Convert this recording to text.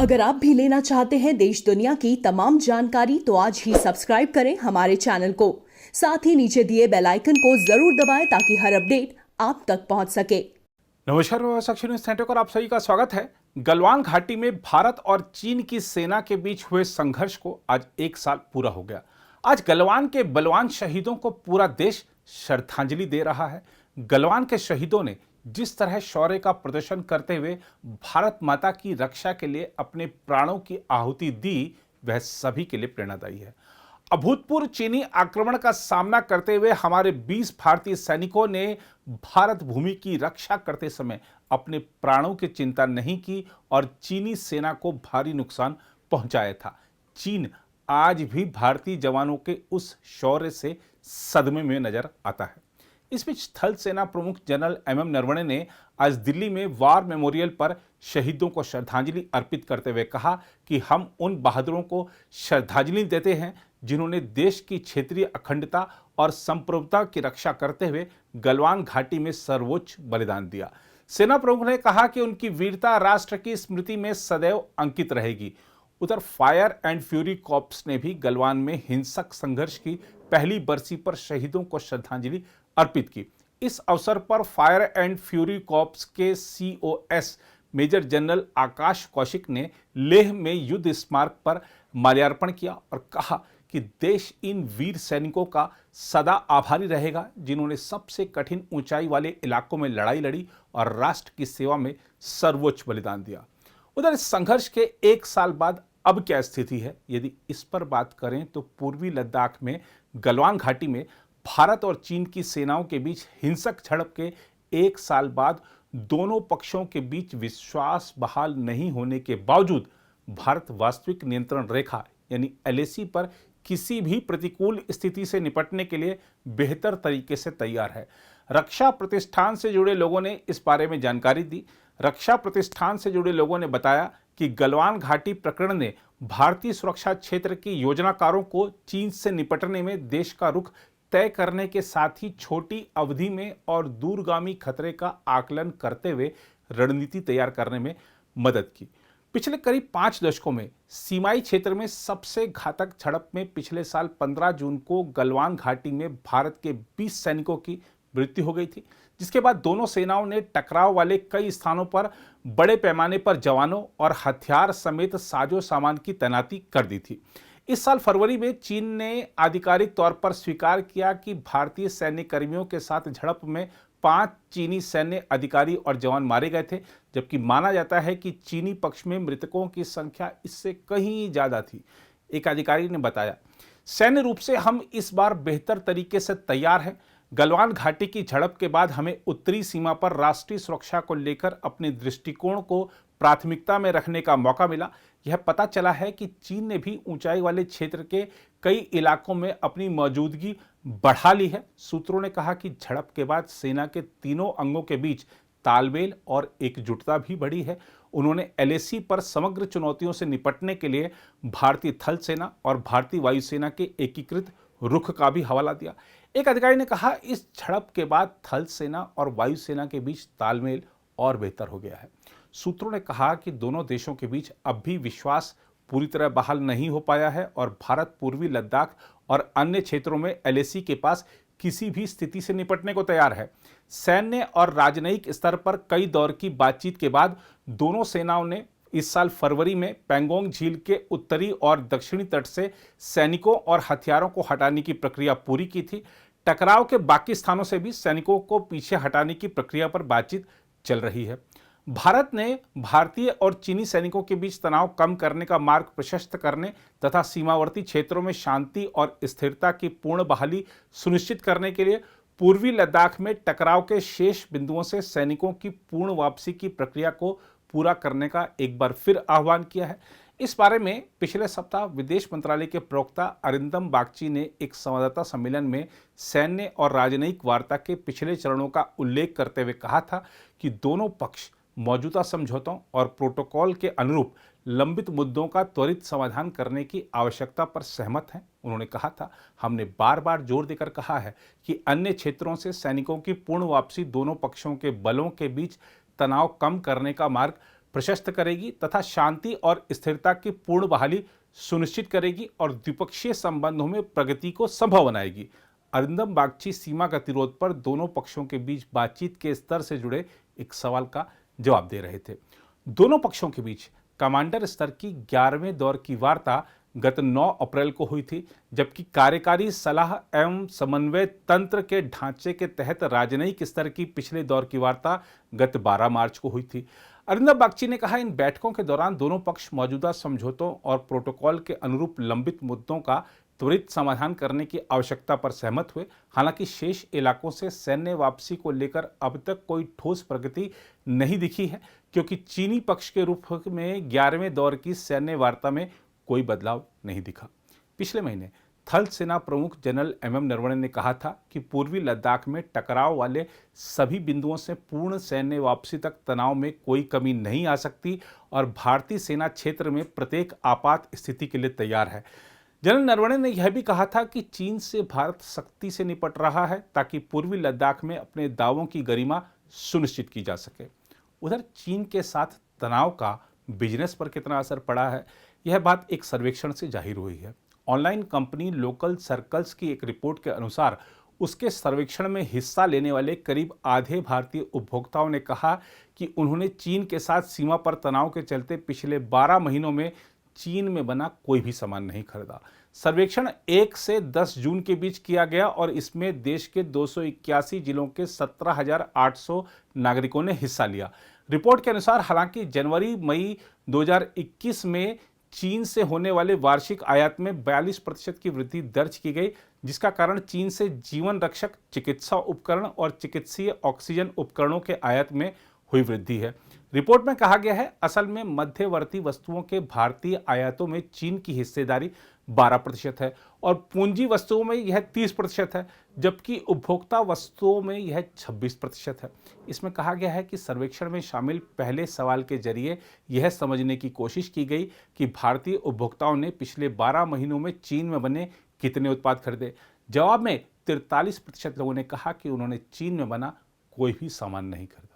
अगर आप भी लेना चाहते हैं देश दुनिया की तमाम जानकारी तो आज ही सब्सक्राइब करें हमारे चैनल को। साथ ही नीचे दिए बेल आइकन को जरूर दबाएं ताकि हर अपडेट आप तक पहुंच सके। नमस्कार, मैं साक्षी न्यूज सेंटर और आप सभी का स्वागत है। गलवान घाटी में भारत और चीन की सेना के बीच हुए संघर्ष को आज एक साल पूरा हो गया। आज गलवान के बलवान शहीदों को पूरा देश श्रद्धांजलि दे रहा है। गलवान के शहीदों ने जिस तरह शौर्य का प्रदर्शन करते हुए भारत माता की रक्षा के लिए अपने प्राणों की आहुति दी, वह सभी के लिए प्रेरणादायी है। अभूतपूर्व चीनी आक्रमण का सामना करते हुए हमारे 20 भारतीय सैनिकों ने भारत भूमि की रक्षा करते समय अपने प्राणों की चिंता नहीं की और चीनी सेना को भारी नुकसान पहुंचाया था। चीन आज भी भारतीय जवानों के उस शौर्य से सदमे में नजर आता है। इस बीच थल सेना प्रमुख जनरल एमएम नरवणे ने आज दिल्ली में वार मेमोरियल पर शहीदों को श्रद्धांजलि अर्पित करते हुए कहा कि हम उन बहादुरों को श्रद्धांजलि देते हैं जिन्होंने देश की क्षेत्रीय अखंडता और संप्रभुता की रक्षा करते हुए गलवान घाटी में सर्वोच्च बलिदान दिया। सेना प्रमुख ने कहा कि उनकी वीरता राष्ट्र की स्मृति में सदैव अंकित रहेगी। उधर फायर एंड फ्यूरी कॉर्प्स ने भी गलवान में हिंसक संघर्ष की पहली बरसी पर शहीदों को श्रद्धांजलि अर्पित की। इस अवसर पर फायर एंड फ्यूरी कॉर्प्स के सीओएस मेजर जनरल आकाश कौशिक ने लेह में युद्ध स्मारक पर माल्यार्पण किया और कहा कि देश इन वीर सैनिकों का सदा आभारी रहेगा जिन्होंने सबसे कठिन ऊंचाई वाले इलाकों में लड़ाई लड़ी और राष्ट्र की सेवा में सर्वोच्च बलिदान दिया। उधर इस संघर्ष के एक साल बाद अब क्या स्थिति है, यदि इस पर बात करें तो पूर्वी लद्दाख में गलवान घाटी में भारत और चीन की सेनाओं के बीच हिंसक झड़प के एक साल बाद दोनों पक्षों के बीच विश्वास बहाल नहीं होने के बावजूद भारत वास्तविक नियंत्रण रेखा यानी एलएसी पर किसी भी प्रतिकूल स्थिति से निपटने के लिए बेहतर तरीके से तैयार है। रक्षा प्रतिष्ठान से जुड़े लोगों ने इस बारे में जानकारी दी। रक्षा प्रतिष्ठान से जुड़े लोगों ने बताया कि गलवान घाटी प्रकरण ने भारतीय सुरक्षा क्षेत्र के योजनाकारों को चीन से निपटने में देश का रुख तय करने के साथ ही छोटी अवधि में और दूरगामी खतरे का आकलन करते हुए रणनीति तैयार करने में मदद की। पिछले करीब 5 दशकों में सीमाई क्षेत्र में सबसे घातक झड़प में पिछले साल 15 जून को गलवान घाटी में भारत के 20 सैनिकों की मृत्यु हो गई थी, जिसके बाद दोनों सेनाओं ने टकराव वाले कई स्थानों पर बड़े पैमाने पर जवानों और हथियार समेत साजो सामान की तैनाती कर दी थी। इस साल फरवरी में चीन ने आधिकारिक तौर पर स्वीकार किया कि भारतीय सैन्य कर्मियों के साथ झड़प में 5 चीनी सैन्य अधिकारी और जवान मारे गए थे, जबकि माना जाता है कि चीनी पक्ष में मृतकों की संख्या इससे कहीं ज्यादा थी। एक अधिकारी ने बताया, सैन्य रूप से हम इस बार बेहतर तरीके से तैयार हैं। गलवान घाटी की झड़प के बाद हमें उत्तरी सीमा पर राष्ट्रीय सुरक्षा को लेकर अपने दृष्टिकोण को प्राथमिकता में रखने का मौका मिला। यह पता चला है कि चीन ने भी ऊंचाई वाले क्षेत्र के कई इलाकों में अपनी मौजूदगी बढ़ा ली है। सूत्रों ने कहा कि झड़प के बाद सेना के तीनों अंगों के बीच तालमेल और एकजुटता भी बढ़ी है। उन्होंने एलएसी पर समग्र चुनौतियों से निपटने के लिए भारतीय थल सेना और भारतीय वायुसेना के एकीकृत रुख का भी हवाला दिया। एक अधिकारी ने कहा, इस झड़प के बाद थल सेना और वायुसेना के बीच तालमेल और बेहतर हो गया है। सूत्रों ने कहा कि दोनों देशों के बीच अब भी विश्वास पूरी तरह बहाल नहीं हो पाया है और भारत पूर्वी लद्दाख और अन्य क्षेत्रों में एलएसी के पास किसी भी स्थिति से निपटने को तैयार है। सैन्य और राजनयिक स्तर पर कई दौर की बातचीत के बाद दोनों सेनाओं ने इस साल फरवरी में पैंगोंग झील के उत्तरी और दक्षिणी तट से सैनिकों और हथियारों को हटाने की प्रक्रिया पूरी की थी। टकराव के बाकी स्थानों से भी सैनिकों को पीछे हटाने की प्रक्रिया पर बातचीत चल रही है। भारत ने भारतीय और चीनी सैनिकों के बीच तनाव कम करने का मार्ग प्रशस्त करने तथा सीमावर्ती क्षेत्रों में शांति और स्थिरता की पूर्ण बहाली सुनिश्चित करने के लिए पूर्वी लद्दाख में टकराव के शेष बिंदुओं से सैनिकों की पूर्ण वापसी की प्रक्रिया को पूरा करने का एक बार फिर आह्वान किया है। इस बारे में पिछले सप्ताह विदेश मंत्रालय के प्रवक्ता अरिंदम बागची ने एक संवाददाता सम्मेलन में सैन्य और राजनयिक वार्ता के पिछले चरणों का उल्लेख करते हुए कहा था कि दोनों पक्ष मौजूदा समझौतों और प्रोटोकॉल के अनुरूप लंबित मुद्दों का त्वरित समाधान करने की आवश्यकता पर सहमत हैं। उन्होंने कहा था, हमने बार बार जोर देकर कहा है कि अन्य क्षेत्रों से सैनिकों की पूर्ण वापसी दोनों पक्षों के बलों के बीच तनाव कम करने का मार्ग प्रशस्त करेगी तथा शांति और स्थिरता की पूर्ण बहाली सुनिश्चित करेगी और द्विपक्षीय संबंधों में प्रगति को संभव बनाएगी। अरिंदम बागची सीमा गतिरोध पर दोनों पक्षों के बीच बातचीत के स्तर से जुड़े एक सवाल का जवाब दे रहे थे। दोनों पक्षों के बीच कमांडर स्तर की 11वें दौर की वार्ता गत 9 अप्रैल को हुई थी, जबकि कार्यकारी सलाह एवं समन्वय तंत्र के ढांचे के तहत राजनयिक स्तर की पिछले दौर की वार्ता गत 12 मार्च को हुई थी। अरिंदम बागची ने कहा, इन बैठकों के दौरान दोनों पक्ष मौजूदा समझौतों और प्रोटोकॉल के अनुरूप लंबित मुद्दों का त्वरित समाधान करने की आवश्यकता पर सहमत हुए। हालांकि शेष इलाकों से सैन्य वापसी को लेकर अब तक कोई ठोस प्रगति नहीं दिखी है, क्योंकि चीनी पक्ष के रूप में 11वें दौर की सैन्य वार्ता में कोई बदलाव नहीं दिखा। पिछले महीने थल सेना प्रमुख जनरल एमएम नरवणे ने कहा था कि पूर्वी लद्दाख में टकराव वाले सभी बिंदुओं से पूर्ण सैन्य वापसी तक तनाव में कोई कमी नहीं आ सकती और भारतीय सेना क्षेत्र में प्रत्येक आपात स्थिति के लिए तैयार है। जनरल नरवणे ने यह भी कहा था कि चीन से भारत सख्ती से निपट रहा है ताकि पूर्वी लद्दाख में अपने दावों की गरिमा सुनिश्चित की जा सके। उधर चीन के साथ तनाव का बिजनेस पर कितना असर पड़ा है, यह बात एक सर्वेक्षण से जाहिर हुई है। ऑनलाइन कंपनी लोकल सर्कल्स की एक रिपोर्ट के अनुसार उसके सर्वेक्षण में हिस्सा लेने वाले करीब आधे भारतीय उपभोक्ताओं ने कहा कि उन्होंने चीन के साथ सीमा पर तनाव के चलते पिछले 12 महीनों में चीन में बना कोई भी सामान नहीं खरीदा। सर्वेक्षण 1 से 10 जून के बीच किया गया और इसमें देश के 281 जिलों के 17,800 नागरिकों ने हिस्सा लिया। रिपोर्ट के अनुसार हालांकि जनवरी मई 2021 में चीन से होने वाले वार्षिक आयात में 42% की वृद्धि दर्ज की गई, जिसका कारण चीन से जीवन रक्षक चिकित्सा उपकरण और चिकित्सीय ऑक्सीजन उपकरणों के आयात में हुई वृद्धि है। रिपोर्ट में कहा गया है, असल में मध्यवर्ती वस्तुओं के भारतीय आयातों में चीन की हिस्सेदारी 12% है और पूंजी वस्तुओं में यह 30% है, जबकि उपभोक्ता वस्तुओं में यह 26% है। इसमें कहा गया है कि सर्वेक्षण में शामिल पहले सवाल के जरिए यह समझने की कोशिश की गई कि भारतीय उपभोक्ताओं ने पिछले 12 महीनों में चीन में बने कितने उत्पाद खरीदे। जवाब में 43% लोगों ने कहा कि उन्होंने चीन में बना कोई भी सामान नहीं खरीदा।